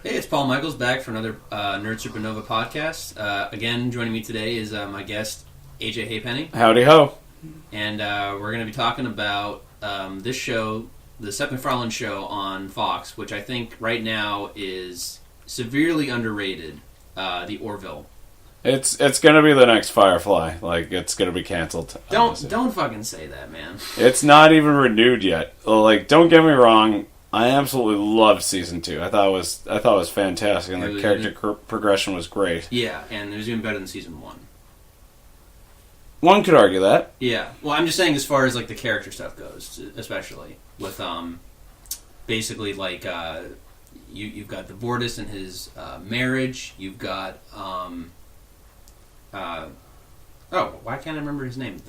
Hey, it's Paul Michaels back for another Nerd Supernova podcast. Again, joining me today is my guest, AJ Haypenny. Howdy ho. And we're going to be talking about this show, the Seth MacFarlane Show on Fox, which I think right now is severely underrated, the Orville. It's going to be the next Firefly. Like, it's going to be canceled. Don't fucking say that, man. It's not even renewed yet. Like, don't get me wrong. I absolutely loved season 2. I thought it was fantastic, and the character progression was great. Yeah, and it was even better than season 1. One could argue that. Yeah. Well, I'm just saying as far as, like, the character stuff goes, especially with, basically, like, you've got the Bortus and his marriage. You've got, why can't I remember his name?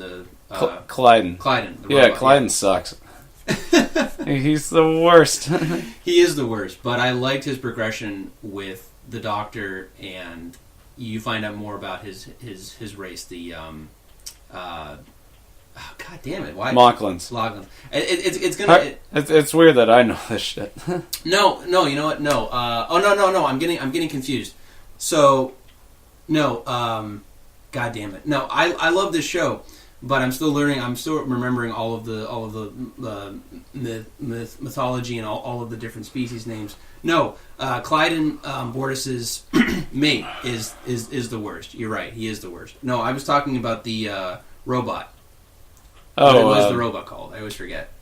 Clyden. Clyden. Yeah, robot. Clyden sucks. He's the worst. He is the worst, but I liked his progression with the Doctor, and you find out more about his race. The God damn it! Why Mocklins. It's gonna. It's weird that I know this shit. No, you know what? No. No. I'm getting confused. So, no. God damn it! No, I love this show. But I'm still learning. I'm still remembering all of the mythology and all of the different species names. No, Clyden Bortus's mate is the worst. You're right. He is the worst. No, I was talking about the robot. Oh, what was the robot called? I always forget.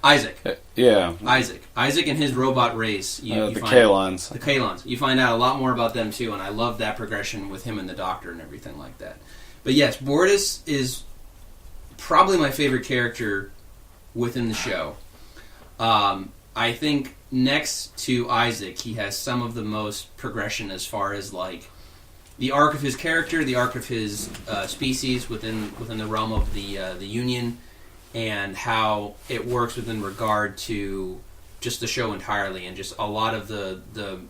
Isaac. Yeah. Isaac and his robot race. The Kaylons. The Kaylons. You find out a lot more about them too, and I love that progression with him and the Doctor and everything like that. But yes, Bortus is probably my favorite character within the show. I think next to Isaac, he has some of the most progression as far as like the arc of his character, the arc of his species within the realm of the Union, and how it works within regard to just the show entirely, and just a lot of the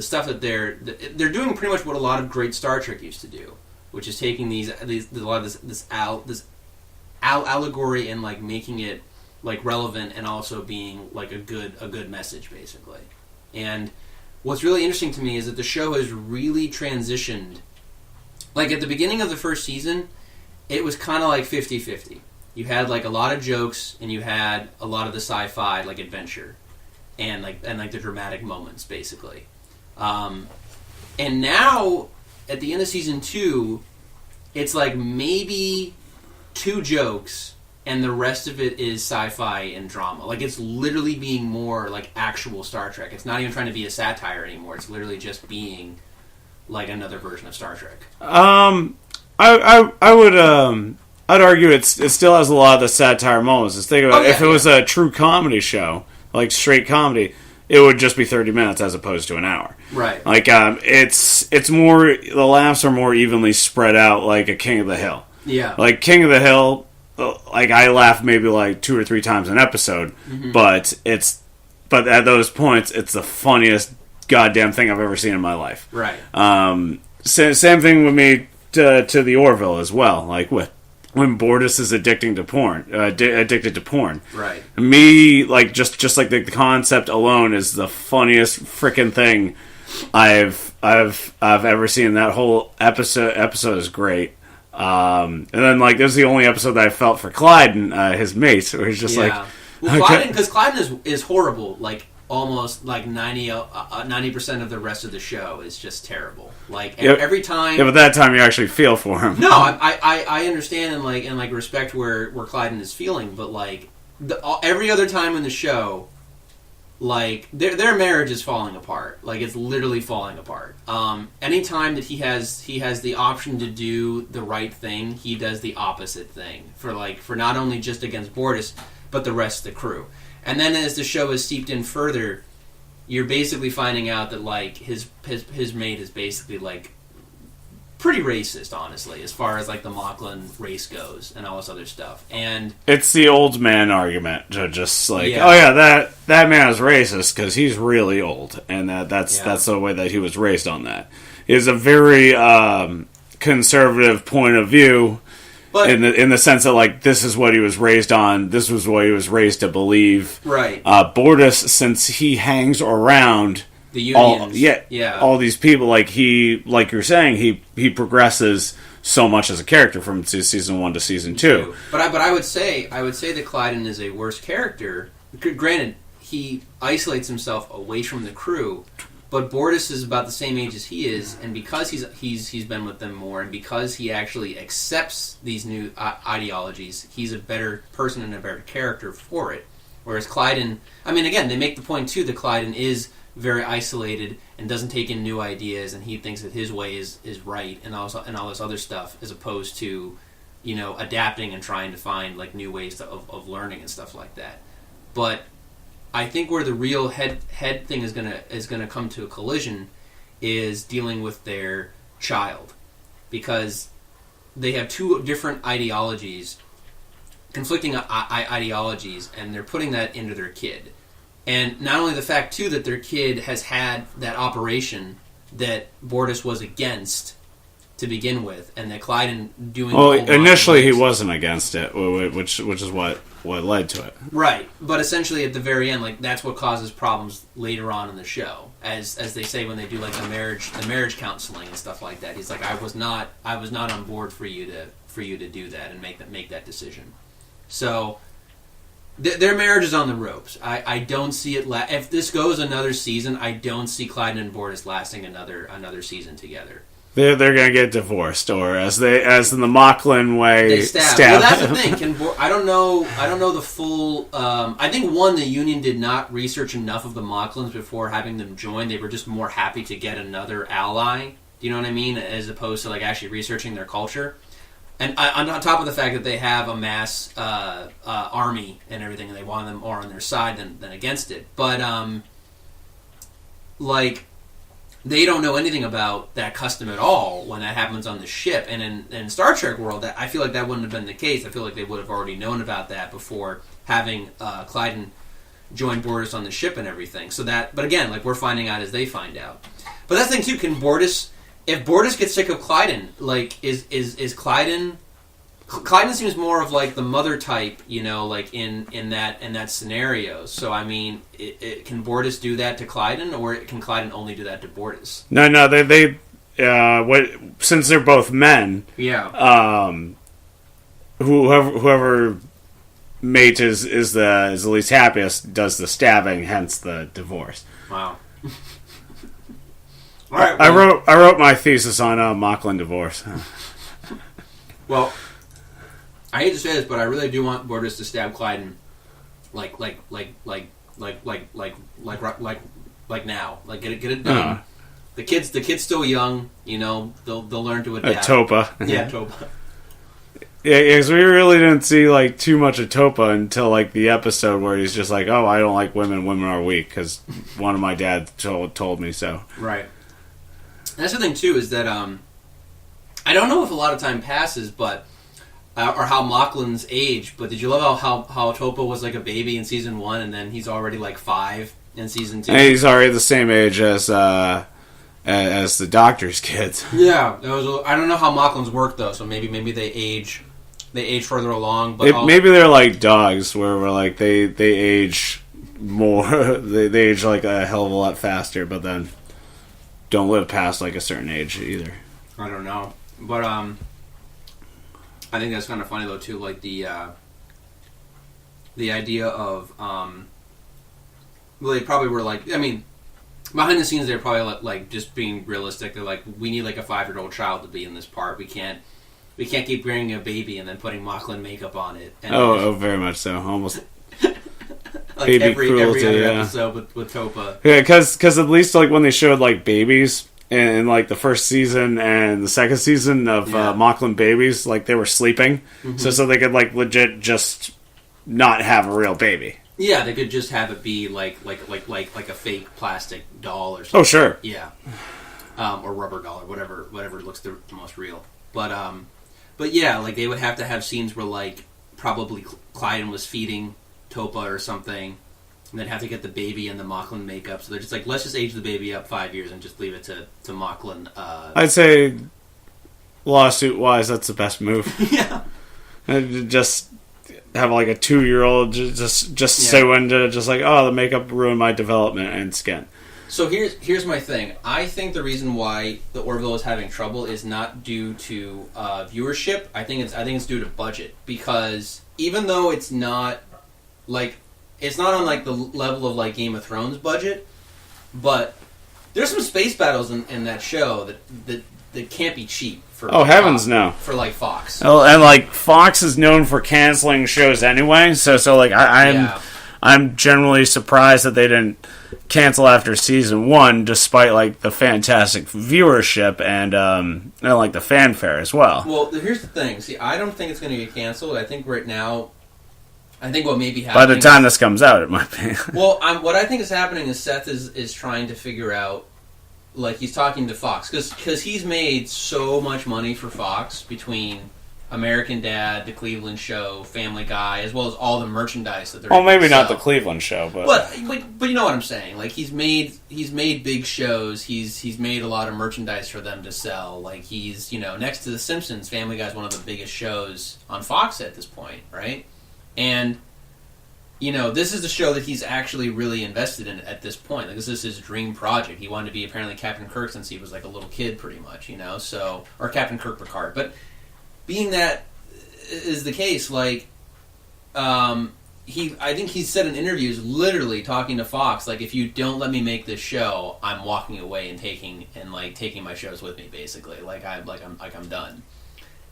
stuff that they're doing pretty much what a lot of great Star Trek used to do, which is taking a lot of this allegory and like making it like relevant and also being like a good message basically. And what's really interesting to me is that the show has really transitioned. Like at the beginning of the first season, it was kind of like 50-50. You had like a lot of jokes and you had a lot of the sci-fi like adventure and the dramatic moments basically. And now at the end of season 2, it's like maybe 2 jokes and the rest of it is sci-fi and drama. Like it's literally being more like actual Star Trek. It's not even trying to be a satire anymore. It's literally just being like another version of Star Trek. I'd argue it still has a lot of the satire moments. Just think about if it was a true comedy show, like straight comedy, it would just be 30 minutes as opposed to an hour. Right. Like, it's more, the laughs are more evenly spread out like a King of the Hill. Yeah. Like, King of the Hill, like, I laugh maybe like 2 or 3 times an episode, but at those points, it's the funniest goddamn thing I've ever seen in my life. Right. Same thing with me to the Orville as well. Like, when Bortus is addicted to porn. Right. Me, like, just like the concept alone is the funniest freaking thing I've ever seen. That whole episode is great. And then, like, this is the only episode that I felt for Clyden, his mate, where he's just like... Well, Clyden, because Clyden is horrible, like, almost, like, 90% of the rest of the show is just terrible. Like, every time... Yeah, but that time you actually feel for him. No, I understand and respect where Clyden is feeling, but, like, every other time in the show, like, their marriage is falling apart. Like, it's literally falling apart. Anytime that he has the option to do the right thing, he does the opposite thing. For not only just against Bortus, but the rest of the crew. And then as the show is seeped in further, you're basically finding out that, like, his mate is basically, like, pretty racist, honestly, as far as, like, the Mocklin race goes and all this other stuff. And it's the old man argument, just like, oh yeah, that man is racist because he's really old, and that's the way that he was raised on that. It's a very conservative point of view. But, in the sense that, like, this is what he was raised on, this was what he was raised to believe. Right. Bortus, since he hangs around the unions. All these people, like you're saying, he progresses so much as a character from season 1 to season 2. But I would say that Clyden is a worse character. Granted, he isolates himself away from the crew, but Bortus is about the same age as he is, and because he's been with them more, and because he actually accepts these new ideologies, he's a better person and a better character for it. Whereas Clyden, I mean, again, they make the point too that Clyden is very isolated and doesn't take in new ideas, and he thinks that his way is right, and all this other stuff, as opposed to, adapting and trying to find like new ways of learning and stuff like that. But I think where the real head thing is gonna come to a collision is dealing with their child, because they have two different ideologies, conflicting ideologies, and they're putting that into their kid. And not only the fact, too, that their kid has had that operation that Bortus was against to begin with, and that Clyden doing... Well, initially he wasn't against it, which is what led to it. Right. But essentially at the very end, like, that's what causes problems later on in the show. As they say when they do, like, the marriage counseling and stuff like that. He's like, I was not on board for you to do that and make that decision. So... Their marriage is on the ropes. I don't see it... if this goes another season, I don't see Clyden and Bortus lasting another season together. They're going to get divorced, or as in the Mocklin way, they stab. Well, that's the thing. I don't know the full... I think, the Union did not research enough of the Mocklins before having them join. They were just more happy to get another ally. Do you know what I mean? As opposed to like actually researching their culture. And on top of the fact that they have a mass army and everything, and they want them more on their side than against it. But, they don't know anything about that custom at all when that happens on the ship. And in Star Trek world, I feel like that wouldn't have been the case. I feel like they would have already known about that before having Clyden join Bortus on the ship and everything. But again, like, we're finding out as they find out. But that's the thing, too. Can Bortus... If Bortus gets sick of Clyden, like, is Clyden... Clyden seems more of, like, the mother type, like, in that scenario. So, I mean, can Bortus do that to Clyden, or can Clyden only do that to Bortus? No, they since they're both men... Yeah. Whoever mate is the least happiest does the stabbing, hence the divorce. Wow. All right, well, I wrote my thesis on Mocklin divorce. Well, I hate to say this, but I really do want Bortus to stab Clyden, like now, like get it done. The kid's still young, they'll learn to adapt. Topa. Yeah, Topa. Yeah, because we really didn't see like too much of Topa until like the episode where he's just like, "Oh, I don't like women. Women are weak." Because one of my dads told me so. Right. That's the thing too, is that I don't know if a lot of time passes, but or how Mocklin's age. But did you love how Topa was like a baby in season 1, and then he's already like 5 in season 2? And he's already the same age as the doctor's kids. Yeah, I don't know how Mocklin's work though, so maybe they age further along. But maybe they're like dogs, where we're like they age more. they age like a hell of a lot faster, but then don't live past like a certain age either. I don't know, but I think that's kind of funny though too, like the idea of well, they probably were like, I mean, behind the scenes they're probably like just being realistic. They're like, we need like a 5-year-old child to be in this part. We can't keep bringing a baby and then putting Mocklin makeup on it. And very much so, almost. Like baby every cruelty, other yeah. episode with Topa. Yeah, because at least like when they showed like babies in like the first season and the second season of Mocklin babies, like they were sleeping, so they could like legit just not have a real baby. Yeah, they could just have it be like a fake plastic doll or something. Oh sure, yeah, or rubber doll or whatever looks the most real. But yeah, like they would have to have scenes where like probably Clyden was feeding Topa or something, and they'd have to get the baby in the Mocklin makeup. So they're just like, let's just age the baby up 5 years and just leave it to Mocklin. I'd say lawsuit wise, that's the best move. Yeah, just have like a 2-year-old just so into just like, oh, the makeup ruined my development and skin. So here's my thing. I think the reason why the Orville is having trouble is not due to viewership. I think it's due to budget, because even though it's not on like the level of like Game of Thrones budget, but there's some space battles in that show that can't be cheap. Heavens no. For like Fox. Oh, and like Fox is known for canceling shows anyway, so like I'm generally surprised that they didn't cancel after season 1, despite like the fantastic viewership and like the fanfare as well. Well, here's the thing. See, I don't think it's going to get canceled. I think right now, what may be happening... By the time this comes out, it might be. Well, what I think is happening is Seth is trying to figure out, like, he's talking to Fox, because he's made so much money for Fox between American Dad, The Cleveland Show, Family Guy, as well as all the merchandise that they're... Well, maybe not The Cleveland Show, but you know what I'm saying. Like, he's made big shows. He's made a lot of merchandise for them to sell. Like, he's, next to The Simpsons, Family Guy is one of the biggest shows on Fox at this point, right? And, this is the show that he's actually really invested in at this point. Like, this is his dream project. He wanted to be apparently Captain Kirk since he was like a little kid, pretty much, or Captain Kirk Picard. But being that is the case, like, I think he said in interviews, literally talking to Fox, like, if you don't let me make this show, I'm walking away and taking my shows with me, basically. I'm done.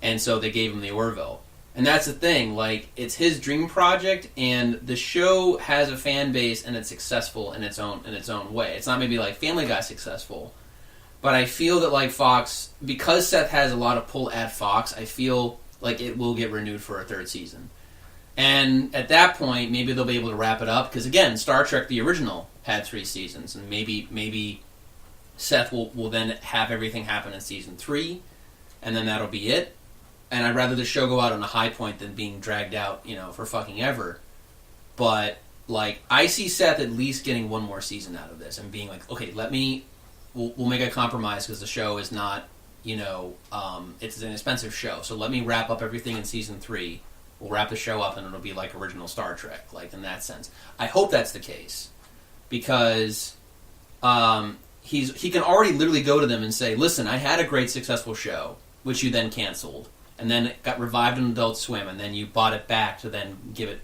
And so they gave him the Orville. And that's the thing, like, it's his dream project, and the show has a fan base, and it's successful in its own way. It's not maybe like Family Guy successful, but I feel that, like, Fox, because Seth has a lot of pull at Fox, I feel like it will get renewed for a third season. And at that point, maybe they'll be able to wrap it up, because again, Star Trek the original had 3 seasons, and maybe Seth will then have everything happen in season 3, and then that'll be it. And I'd rather the show go out on a high point than being dragged out, for fucking ever. But, like, I see Seth at least getting one more season out of this and being like, okay, we'll make a compromise because the show is not, it's an expensive show. So let me wrap up everything in season 3. We'll wrap the show up and it'll be like original Star Trek, like, in that sense. I hope that's the case. Because he can already literally go to them and say, listen, I had a great successful show, which you then canceled. And then it got revived on Adult Swim, and then you bought it back to then give it,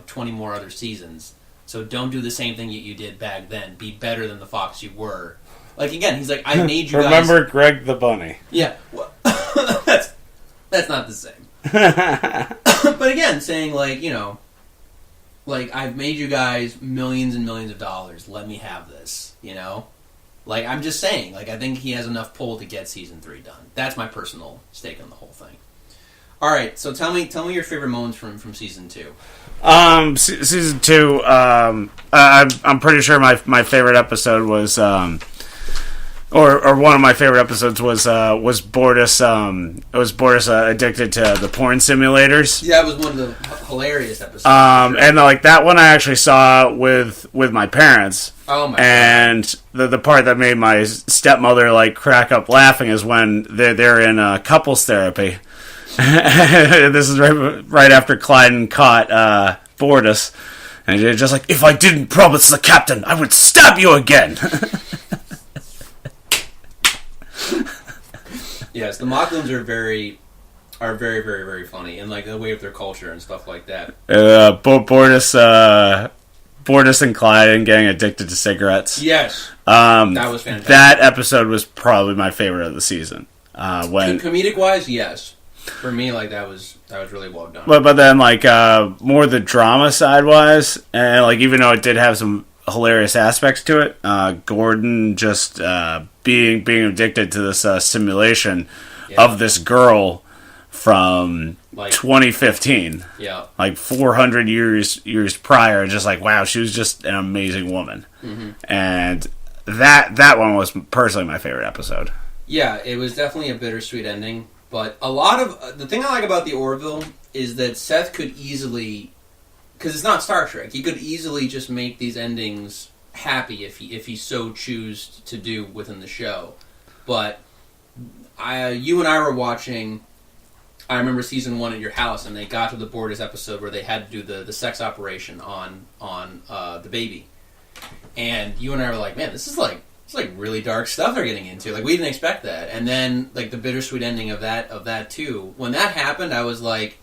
20 more other seasons. So don't do the same thing you did back then. Be better than the Fox you were. Like, again, he's like, I made you Remember Greg the Bunny. Yeah. Well, that's not the same. But again, saying, I've made you guys millions and millions of dollars. Let me have this, Like, I'm just saying, I think he has enough pull to get season 3 done. That's my personal stake on the whole thing. All right, so tell me your favorite moments from season 2. Season 2, I'm pretty sure my favorite episode was, or one of my favorite episodes was Bortus. It was Bortus addicted to the porn simulators. Yeah, it was one of the hilarious episodes. And that one I actually saw with my parents. Oh my and God. the part that made my stepmother crack up laughing is when they're in couples therapy. This is right after Clyden caught Bortus, and they're just like, if I didn't promise the captain, I would stab you again. Yes, the Mocklins are very, very, very funny, and the way of their culture and stuff like that. Bortus and Clyde getting addicted to cigarettes. Yes, that was fantastic. That episode was probably my favorite of the season. Comedic wise, yes. For me, that was really well done. But then more the drama side wise, and even though it did have some hilarious aspects to it, Gordon just being addicted to this simulation of this girl from 2015. Yeah. 400 years prior, just wow, she was just an amazing woman. Mm-hmm. And that one was personally my favorite episode. Yeah, it was definitely a bittersweet ending, but a lot of the thing I like about the Orville is that Seth could easily, because it's not Star Trek, he could easily just make these endings happy if he so choose to do within the show. But you and I were watching, I remember season 1 at your house, and they got to the Bortus episode where they had to do the sex operation on the baby. And you and I were like, man, this is like really dark stuff they're getting into. Like, we didn't expect that. And then, like, the bittersweet ending of that too. When that happened, I was like,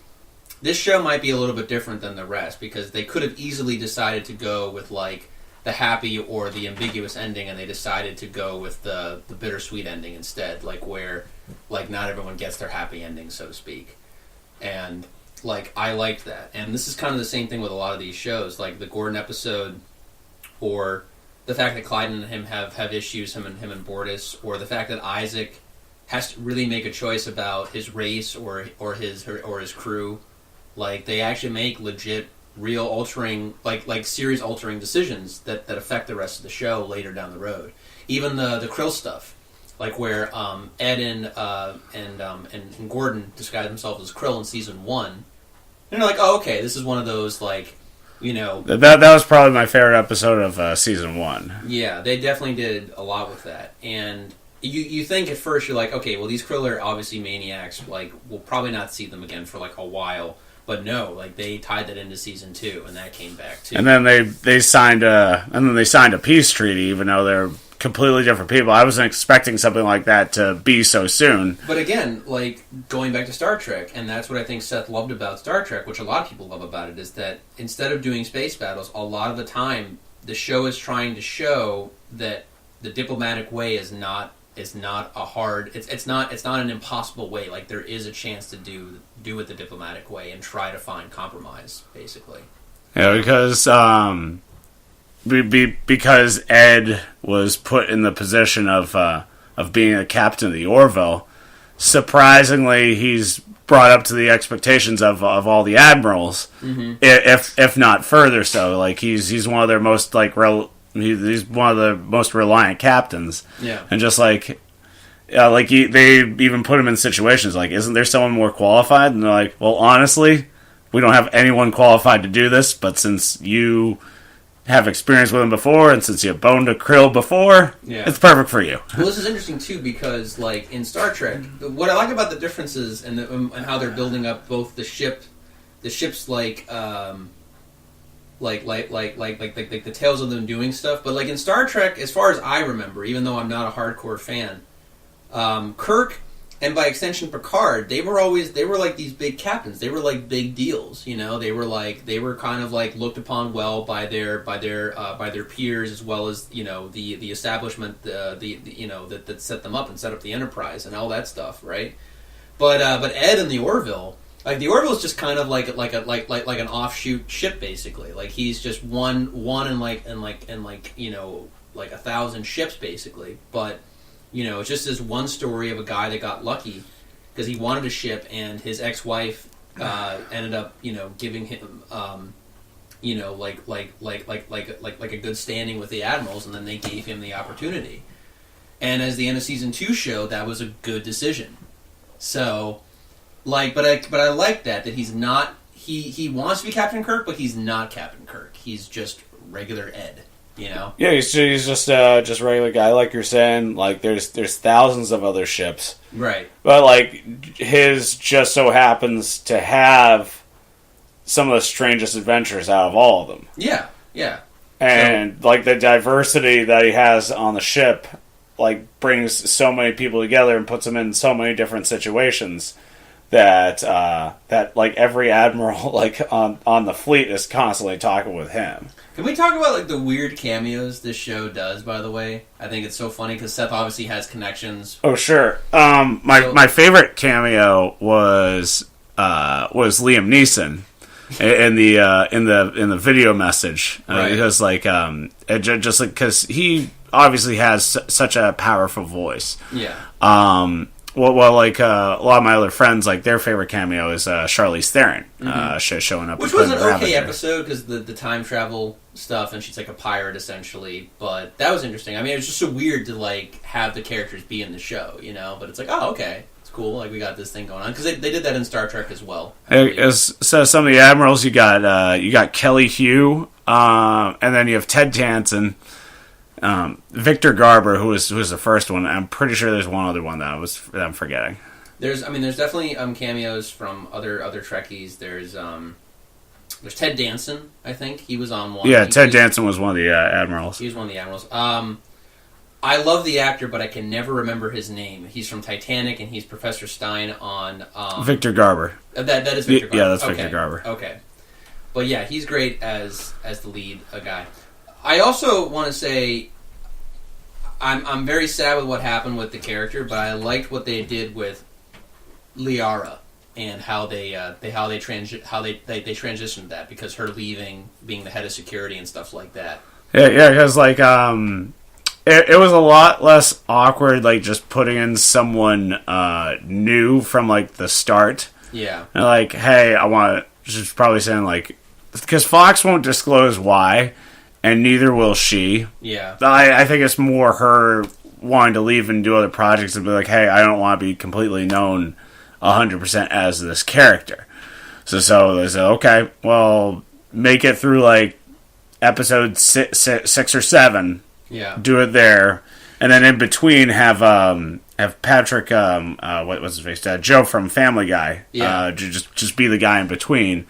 this show might be a little bit different than the rest, because they could have easily decided to go with, like, the happy or the ambiguous ending, and they decided to go with the bittersweet ending instead, like, where, like, not everyone gets their happy ending, so to speak. And, like, I liked that. And this is kind of the same thing with a lot of these shows, like the Gordon episode, or the fact that Clyde and him have issues, him and Bortus, or the fact that Isaac has to really make a choice about his race or his crew. Like, they actually make legit, real altering, like series altering decisions that affect the rest of the show later down the road. Even the Krill stuff, like where Ed and Gordon disguise themselves as Krill in season 1. And you're like, oh, okay, this is one of those, like, you know... That was probably my favorite episode of season 1. Yeah, they definitely did a lot with that. And you think at first, you're like, okay, well, these Krill are obviously maniacs. Like, we'll probably not see them again for, like, a while. But no, like, they tied that into season 2, and that came back, too. And then they signed a peace treaty, even though they're completely different people. I wasn't expecting something like that to be so soon. But again, like, going back to Star Trek, and that's what I think Seth loved about Star Trek, which a lot of people love about it, is that instead of doing space battles, a lot of the time the show is trying to show that the diplomatic way is not a hard... It's not an impossible way. Like, there is a chance to do it the diplomatic way and try to find compromise, basically. Yeah, because Ed was put in the position of being a captain of the Orville, surprisingly, he's brought up to the expectations of all the admirals, if not further so. Like, he's one of their most, like, he's one of the most reliant captains. Yeah. And just, like, they even put him in situations like, isn't there someone more qualified? And they're like, well, honestly, we don't have anyone qualified to do this, but since you have experience with him before, and since you boned a Krill before, it's perfect for you. Well, this is interesting too, because like in Star Trek, what I like about the differences and how they're building up both the ships like the tales of them doing stuff, but like in Star Trek, as far as I remember, even though I'm not a hardcore fan, Kirk, and by extension Picard, they were like these big captains. They were like big deals, you know. They were kind of like looked upon well by their peers, as well as, you know, the establishment, that set them up and set up the Enterprise and all that stuff, right? But Ed and the Orville, like the Orville is just kind of like an offshoot ship, basically. Like he's just one in you know, like 1,000 ships basically, but. You know, it's just this one story of a guy that got lucky because he wanted a ship, and his ex-wife ended up, you know, giving him, you know, like a good standing with the admirals, and then they gave him the opportunity. And as the end of season 2 showed, that was a good decision. So, like, but I like that he's not he wants to be Captain Kirk, but he's not Captain Kirk. He's just regular Ed. You know? Yeah, he's just a regular guy, like you're saying. Like, there's thousands of other ships, right? But like his just so happens to have some of the strangest adventures out of all of them. Yeah, yeah. And like the diversity that he has on the ship, like brings so many people together and puts them in so many different situations that like every admiral like on the fleet is constantly talking with him. Can we talk about like the weird cameos this show does? By the way, I think it's so funny because Seth obviously has connections. Oh sure. My favorite cameo was Liam Neeson in the video message, right. Because like just like because he obviously has such a powerful voice. Yeah. Well, like a lot of my other friends, like their favorite cameo is Charlize Theron showing up, which was an okay episode because the time travel stuff, and she's like a pirate essentially. But that was interesting. I mean, it was just so weird to like have the characters be in the show, you know. But it's like, oh, okay, it's cool. Like we got this thing going on because they did that in Star Trek as well. So some of the admirals, you got Kelly Hugh, and then you have Ted Danson. Victor Garber, who was the first one. I'm pretty sure there's one other one that I'm forgetting. There's definitely cameos from other Trekkies. There's there's Ted Danson. I think he was on one. Yeah, Ted Danson was one of the admirals. He was one of the admirals. I love the actor, but I can never remember his name. He's from Titanic, and he's Professor Stein on... Victor Garber. That is Victor Garber. Yeah, that's Victor Garber. Okay. But yeah, he's great as the lead guy. I also want to say I'm very sad with what happened with the character, but I liked what they did with Liara and how they transitioned that, because her leaving, being the head of security and stuff like that. Yeah, because like it was a lot less awkward, like just putting in someone new from like the start. Yeah. And like, hey, I want. She's probably saying like, because Fox won't disclose why, and neither will she. Yeah. I think it's more her wanting to leave and do other projects and be like, hey, I don't want to be completely known 100% as this character. So they said, okay, well, make it through like episode 6 or 7. Yeah. Do it there, and then in between have Patrick, what was his face, Joe from Family Guy. Yeah. Just be the guy in between,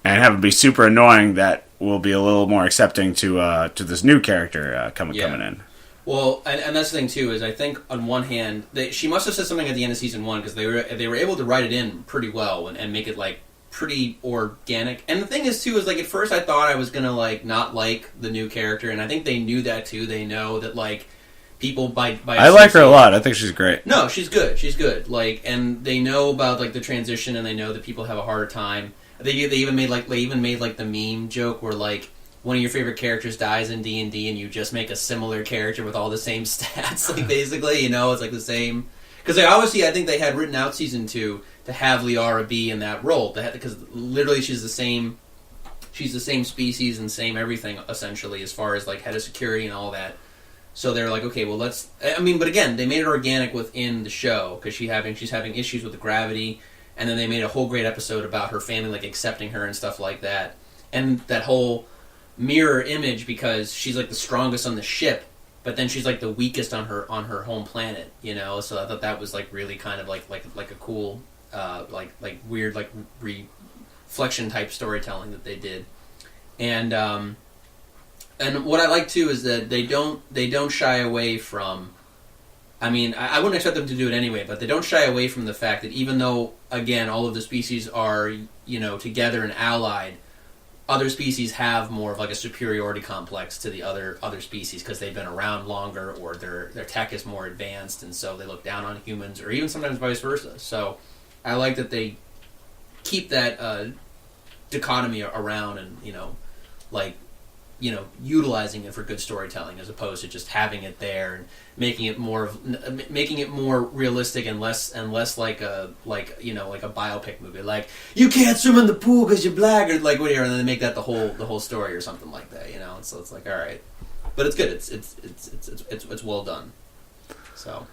and have it be super annoying. That will be a little more accepting to this new character coming in. Well, and that's the thing too, is I think on one hand she must have said something at the end of season 1, because they were able to write it in pretty well and make it like pretty organic. And the thing is too, is like at first I thought I was gonna like not like the new character, and I think they knew that too. They know that like people by I like her a lot. I think she's great. No, she's good. Like, and they know about like the transition, and they know that people have a harder time. They even made like the meme joke where like one of your favorite characters dies in D&D and you just make a similar character with all the same stats. Like basically, you know, it's like the same. Because they obviously, I think they had written out season 2 to have Liara be in that role, because literally she's the same species and same everything essentially, as far as like head of security and all that. So they're like, okay, well let's. I mean, but again, they made it organic within the show, because she's having issues with the gravity, and then they made a whole great episode about her family like accepting her and stuff like that, and that whole mirror image, because she's like the strongest on the ship, but then she's like the weakest on her home planet, you know. So I thought that was like really kind of like a cool like weird like reflection type storytelling that they did. And what I like too is that they don't shy away from, I mean, I wouldn't expect them to do it anyway, but they don't shy away from the fact that even though, again, all of the species are, you know, together and allied, other species have more of like a superiority complex to the other species, because they've been around longer, or their tech is more advanced, and so they look down on humans, or even sometimes vice versa. So I like that they keep that dichotomy around, and utilizing it for good storytelling, as opposed to just having it there and making it more realistic and less like a biopic movie, like you can't swim in the pool because you're black, or like whatever, and then they make that the whole story or something like that, you know. And so it's like, all right, but it's good. It's well done. So,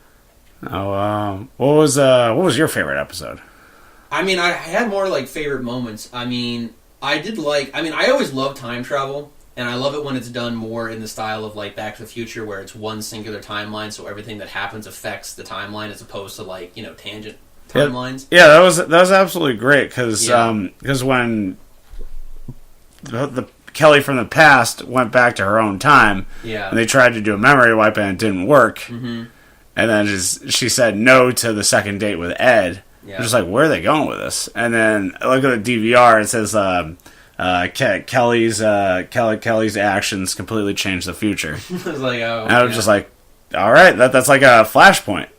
what was your favorite episode? I mean, I had more like favorite moments. I mean, I always love time travel. And I love it when it's done more in the style of like Back to the Future, where it's one singular timeline, so everything that happens affects the timeline, as opposed to like, you know, tangent timelines. Yeah, that was absolutely great, because when the Kelly from the past went back to her own time, and they tried to do a memory wipe and it didn't work, and then she said no to the second date with Ed. Yeah. I'm just like, where are they going with this? And then I look at the DVR, it says Kelly's actions completely changed the future. I was like, oh. And I was just like, all right, that's like a Flashpoint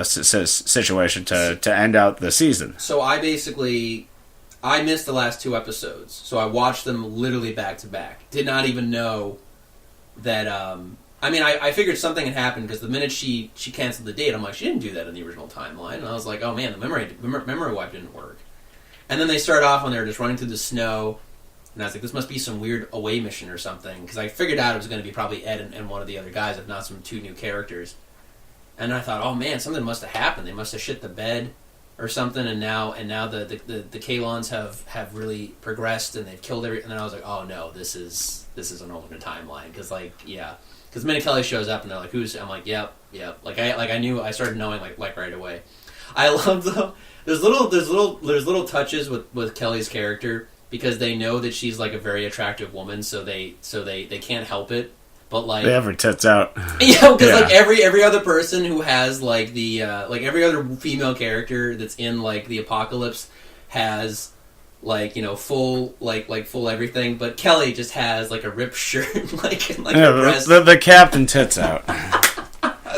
situation to end out the season. So I missed the last 2 episodes, so I watched them literally back to back. Did not even know that. I figured something had happened, because the minute she canceled the date, I'm like, she didn't do that in the original timeline, and I was like, oh man, the memory wipe didn't work. And then they start off when they're just running through the snow. And I was like, this must be some weird away mission or something, because I figured out it was going to be probably Ed and one of the other guys, if not some 2 new characters. And I thought, oh man, something must have happened. They must have shit the bed or something, and now the Kalons have really progressed, and they've killed everything. And then I was like, oh no, this is an alternate timeline, because because Minnie Kelly shows up and they're like, who's? I'm like, yep. Like I knew, I started knowing like right away. I love there's little touches with Kelly's character because they know that she's like a very attractive woman, so they can't help it. But like they have her tits out. Yeah, because like every other person who has like the like every other female character that's in like the apocalypse has like, you know, full like full everything, but Kelly just has like a ripped shirt like and like her breasts. The captain tits out.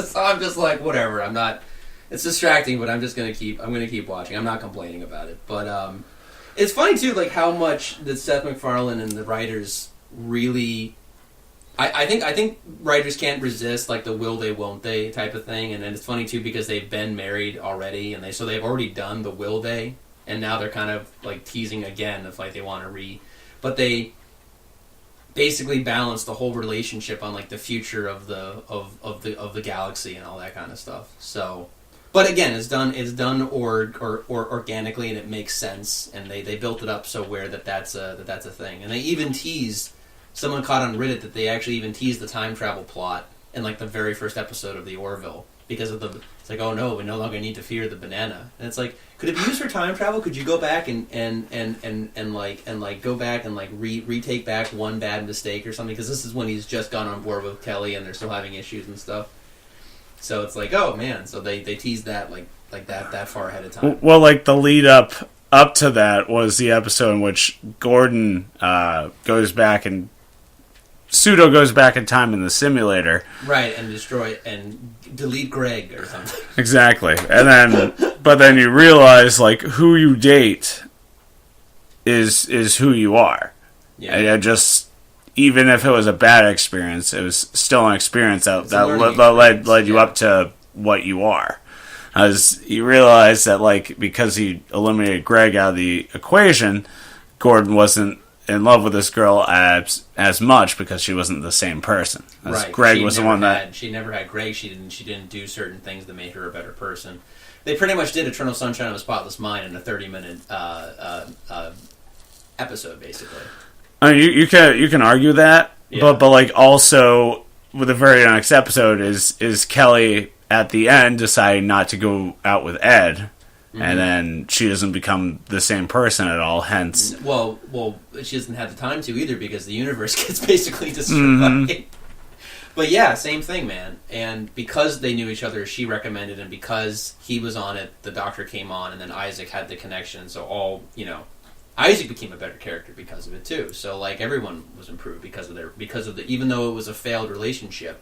So I'm just like, whatever. I'm not. It's distracting, but I'm gonna keep watching. I'm not complaining about it. But it's funny too, like how much that Seth MacFarlane and the writers really. I think writers can't resist like the will they won't they type of thing, and then it's funny too because they've been married already, and they've already done the will they, and now they're kind of like teasing again if like they want to but they basically balance the whole relationship on like the future of the galaxy and all that kind of stuff. So, but again, it's done or organically, and it makes sense, and they built it up so where that's a thing, and they even teased. Someone caught on Reddit that they actually even teased the time travel plot in like the very first episode of the Orville because of it's like, oh no, we no longer need to fear the banana, and it's like, could it be used for time travel? Could you go back and go back and like retake back one bad mistake or something? Because this is when he's just gone on board with Kelly and they're still having issues and stuff. So it's like, oh man, so they teased that like that far ahead of time. Well, like the lead up to that was the episode in which Gordon goes back and Pseudo goes back in time in the simulator. Right, and destroy and delete Greg or something. Exactly. But then you realize like who you date is who you are. Yeah. And just even if it was a bad experience, it was still an experience that led you up to what you are. As you realize that like because he eliminated Greg out of the equation, Gordon wasn't in love with this girl as much because she wasn't the same person. Right. Greg was the one that she never had Greg. She didn't do certain things that made her a better person. They pretty much did Eternal Sunshine of a Spotless Mind in a 30-minute episode, basically. I mean, you can argue that, yeah. but like also with the very next episode is Kelly at the end deciding not to go out with Ed. Mm-hmm. And then she doesn't become the same person at all, hence... Well, she doesn't have the time to either because the universe gets basically destroyed. Mm-hmm. But yeah, same thing, man. And because they knew each other, she recommended, and because he was on it, the Doctor came on, and then Isaac had the connection, so Isaac became a better character because of it too. So like everyone was improved because of even though it was a failed relationship,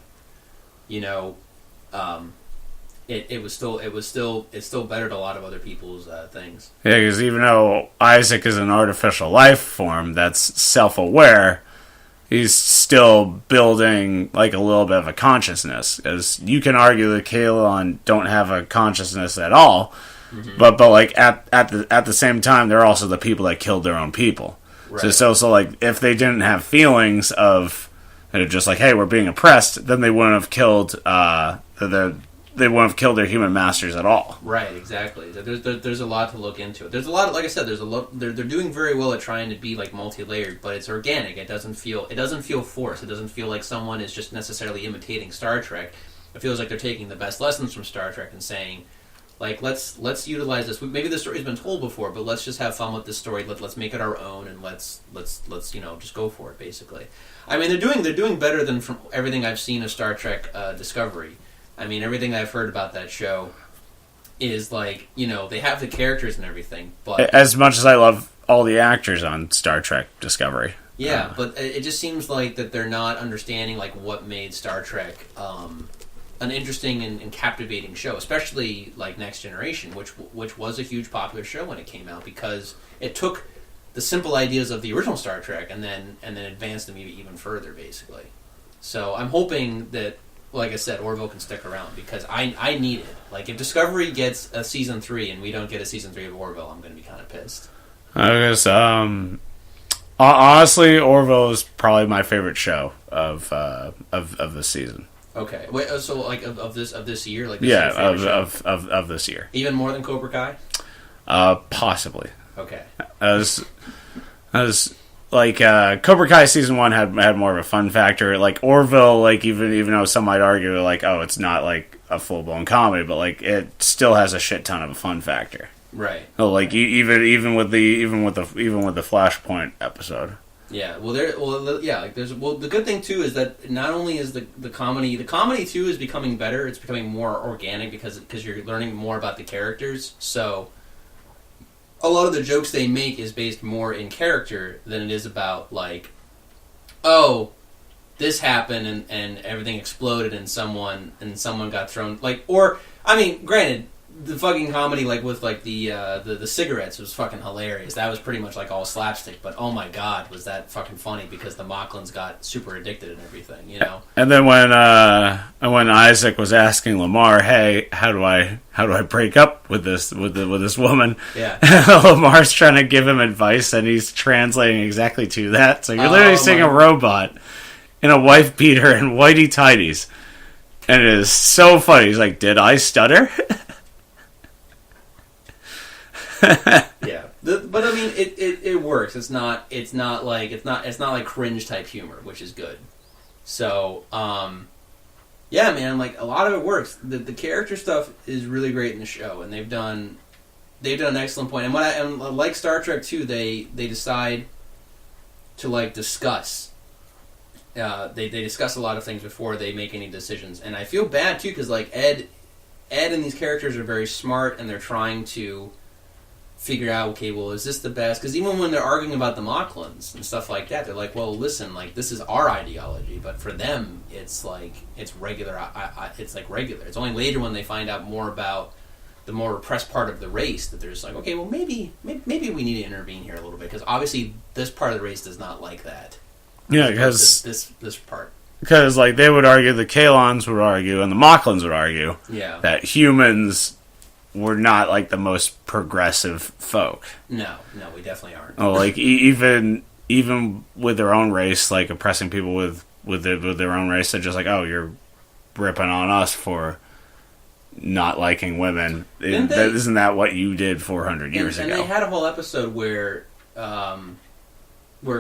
it's still better to a lot of other people's things. Yeah, because even though Isaac is an artificial life form that's self-aware, he's still building like a little bit of a consciousness. As you can argue that Kaelon don't have a consciousness at all, mm-hmm. but like at the same time, they're also the people that killed their own people. Right. So like if they didn't have feelings of just like, hey, we're being oppressed, then they wouldn't have killed they wouldn't have killed their human masters at all. Right, exactly. There's a lot to look into it. There's a lot, like I said, there's a lot. They're doing very well at trying to be like multi-layered, but it's organic. It doesn't feel forced. It doesn't feel like someone is just necessarily imitating Star Trek. It feels like they're taking the best lessons from Star Trek and saying, like, let's utilize this. Maybe the story's been told before, but let's just have fun with this story. Let's make it our own, and let's just go for it. Basically, I mean, they're doing better than from everything I've seen of Star Trek Discovery. I mean, everything I've heard about that show is like, they have the characters and everything, but... As much as I love all the actors on Star Trek Discovery. Yeah, but it just seems like that they're not understanding like what made Star Trek an interesting and captivating show, especially like Next Generation, which was a huge popular show when it came out, because it took the simple ideas of the original Star Trek and then advanced them even further, basically. So I'm hoping that, like I said, Orville can stick around because I need it. Like, if Discovery gets a season 3 and we don't get a season 3 of Orville, I'm going to be kind of pissed. I guess, honestly, Orville is probably my favorite show of this season. Okay, wait. So, like, of this year, like, this of this year, even more than Cobra Kai. Possibly. Okay. As like Cobra Kai season 1 had more of a fun factor. Like Orville, like even though some might argue like, oh, it's not like a full blown comedy, but like it still has a shit ton of a fun factor. Right. Oh, like even with the Flashpoint episode. Yeah. Like the good thing too is that not only is the comedy too is becoming better. It's becoming more organic because you're learning more about the characters. So a lot of the jokes they make is based more in character than it is about like, oh, this happened and everything exploded and someone got thrown, like, or I mean, granted, the fucking comedy like with like the cigarettes was fucking hilarious. That was pretty much like all slapstick, but oh my god, was that fucking funny because the Mocklins got super addicted and everything, you know. And then when Isaac was asking Lamar, "Hey, how do I break up with this woman?" Yeah. Lamar's trying to give him advice and he's translating exactly to that. So you're literally seeing a robot in a wife beater and whitey tighties. And it is so funny. He's like, "Did I stutter?" Yeah, but I mean, it works. It's not like cringe type humor, which is good. So, yeah, man, like a lot of it works. The character stuff is really great in the show, and they've done an excellent point. And like Star Trek too, they decide to like discuss. They discuss a lot of things before they make any decisions, and I feel bad too because like Ed and these characters are very smart, and they're trying to figure out, okay, well, is this the best? Because even when they're arguing about the Mocklins and stuff like that, they're like, well, listen, like this is our ideology, but for them, it's like it's regular. It's like regular. It's only later when they find out more about the more repressed part of the race that they're just like, okay, well, maybe we need to intervene here a little bit because obviously this part of the race does not like that. Yeah, because this part. Because like they would argue, the Kalons would argue, and the Mocklins would argue, that humans were not like the most progressive folk. No, we definitely aren't. Oh, like even with their own race, like oppressing people with their own race, they're just like, oh, you're ripping on us for not liking women. Isn't that what you did 400 years ago? And they had a whole episode where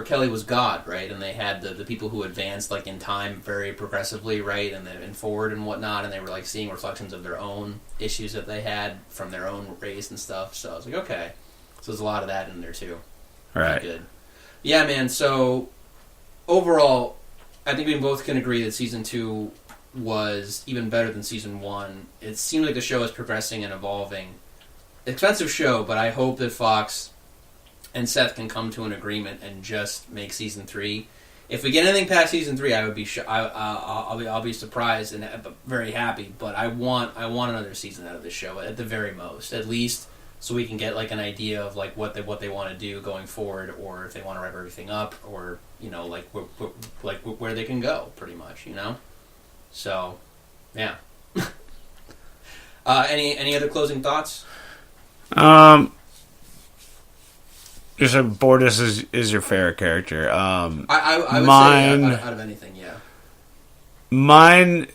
Kelly was God, right? And they had the people who advanced like in time very progressively, right? And forward and whatnot, and they were like seeing reflections of their own issues that they had from their own race and stuff. So I was like, okay. So there's a lot of that in there too. Right. Good. Yeah, man. So overall, I think we both can agree that season 2 was even better than season 1. It seems like the show is progressing and evolving. Expensive show, but I hope that Fox and Seth can come to an agreement and just make season 3. If we get anything past season 3, I would be I'll be surprised and very happy. But I want another season out of this show at the very most, at least, so we can get like an idea of like what they want to do going forward, or if they want to wrap everything up, or you know like where they can go, pretty much, you know. So, yeah. Any other closing thoughts? You said Bortus is your favorite character. I would say out of anything, yeah. Mine,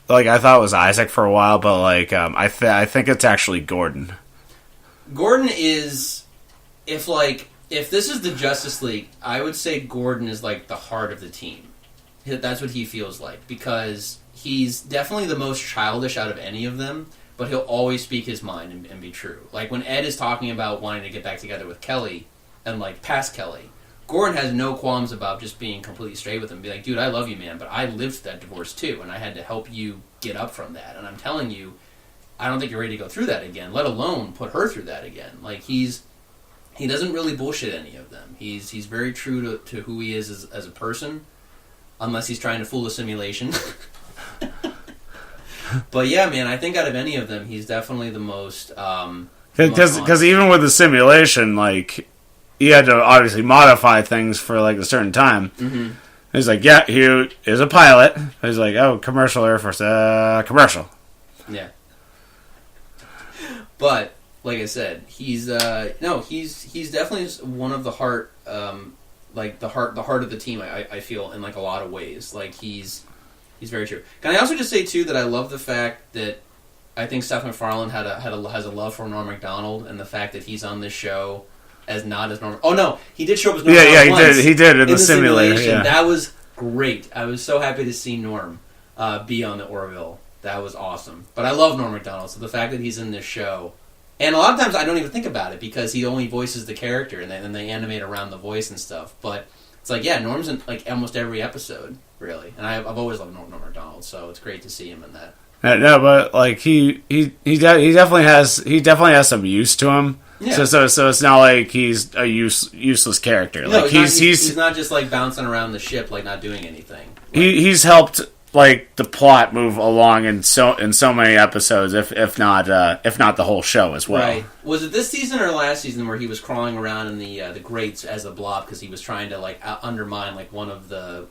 like I thought it was Isaac for a while, but like I think it's actually Gordon. Gordon is, if this is the Justice League, I would say Gordon is like the heart of the team. That's what he feels like, because he's definitely the most childish out of any of them, but he'll always speak his mind and be true. Like when Ed is talking about wanting to get back together with Kelly, and like past Kelly, Gordon has no qualms about just being completely straight with him. Be like, dude, I love you, man, but I lived through that divorce too, and I had to help you get up from that. And I'm telling you, I don't think you're ready to go through that again, let alone put her through that again. Like he doesn't really bullshit any of them. He's very true to who he is as a person, unless he's trying to fool the simulation. But yeah, man, I think out of any of them, he's definitely the most. Because even with the simulation, like he had to obviously modify things for like a certain time. Mm-hmm. He's like, yeah, he is a pilot. He's like, oh, commercial Air Force, commercial. Yeah. But like I said, he's definitely one of the heart, like the heart of the team. I feel in like a lot of ways. Like he's very true. Can I also just say too that I love the fact that I think Seth MacFarlane has a love for Norm Macdonald, and the fact that he's on this show as not as Norm. Oh no, he did show up as Norm. Yeah, he did in the simulation. Yeah. That was great. I was so happy to see Norm be on the Orville. That was awesome. But I love Norm Macdonald, so the fact that he's in this show And a lot of times I don't even think about it because he only voices the character, and then they animate around the voice and stuff. But it's like, yeah, Norm's in like almost every episode, really. And I've always loved Norm Macdonald, so it's great to see him in that. No, but like he definitely has some use to him. Yeah. So it's not like he's a useless character. No, like he's not just like bouncing around the ship, like not doing anything. Like, he's helped like the plot move along in so many episodes, if not the whole show as well. Right. Was it this season or last season where he was crawling around in the grates as a blob because he was trying to like undermine like one of the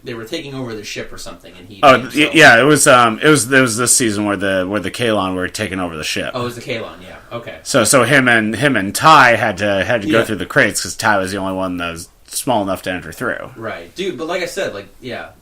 they were taking over the ship or something, and he it was this season where the Kalon were taking over the ship. Oh, it was the Kalon, yeah. Okay. So him and Ty had to go through the crates because Ty was the only one that was small enough to enter through. Right, dude. But like I said, like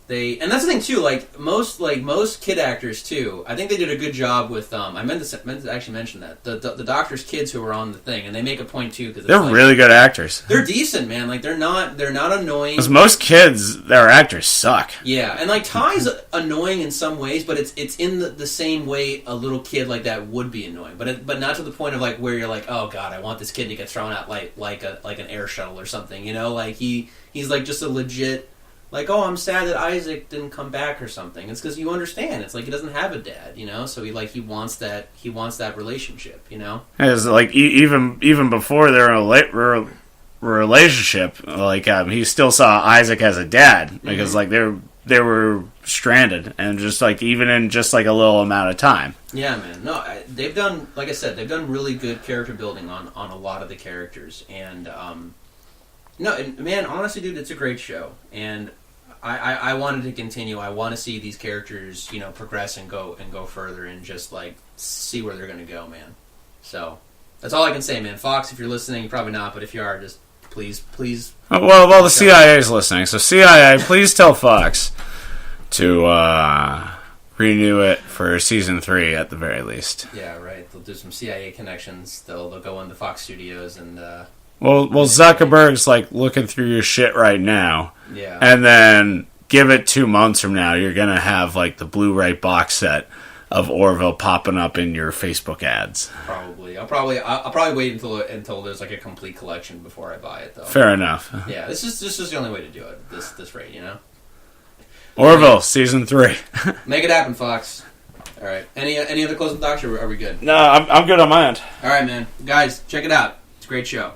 and that's the thing too. Like most kid actors too. I think they did a good job with. I meant to actually mention that the doctor's kids who were on the thing, and they make a point too because they're really good actors. They're decent, man. Like they're not annoying. Because most kids, their actors suck. Yeah, and like Ty's annoying in some ways, but it's in the same way a little kid like that would be annoying, but not to the point of like where you're like, oh god, I want this kid to get thrown out like an air shuttle or something. You know, like he's like just a legit. Like, oh, I'm sad that Isaac didn't come back or something. It's because you understand. It's like he doesn't have a dad, you know. So he wants that relationship, you know. It's like even before their relationship, like he still saw Isaac as a dad because like they were stranded and just like even in just like a little amount of time. Yeah, man. No, they've done, like I said, they've done really good character building on a lot of the characters, and man, honestly, dude, it's a great show, and I wanted to continue. I want to see these characters, you know, progress and go further, and just like see where they're going to go, man. So that's all I can say, man. Fox, if you're listening, probably not, but if you are, just please. Well, the CIA is listening, so CIA, please tell Fox to renew it for season 3 at the very least. Yeah, right. They'll do some CIA connections. They'll go into Fox Studios and. Well, Zuckerberg's like looking through your shit right now. Yeah. And then give it 2 months from now, you're gonna have like the Blu-ray box set of Orville popping up in your Facebook ads. Probably. I'll probably wait until there's like a complete collection before I buy it, though. Fair enough. Yeah, this is the only way to do it. This rate, you know. Orville season 3. Make it happen, Fox. All right. Any other closing thoughts, or are we good? No, I'm good on my end. All right, man. Guys, check it out. It's a great show.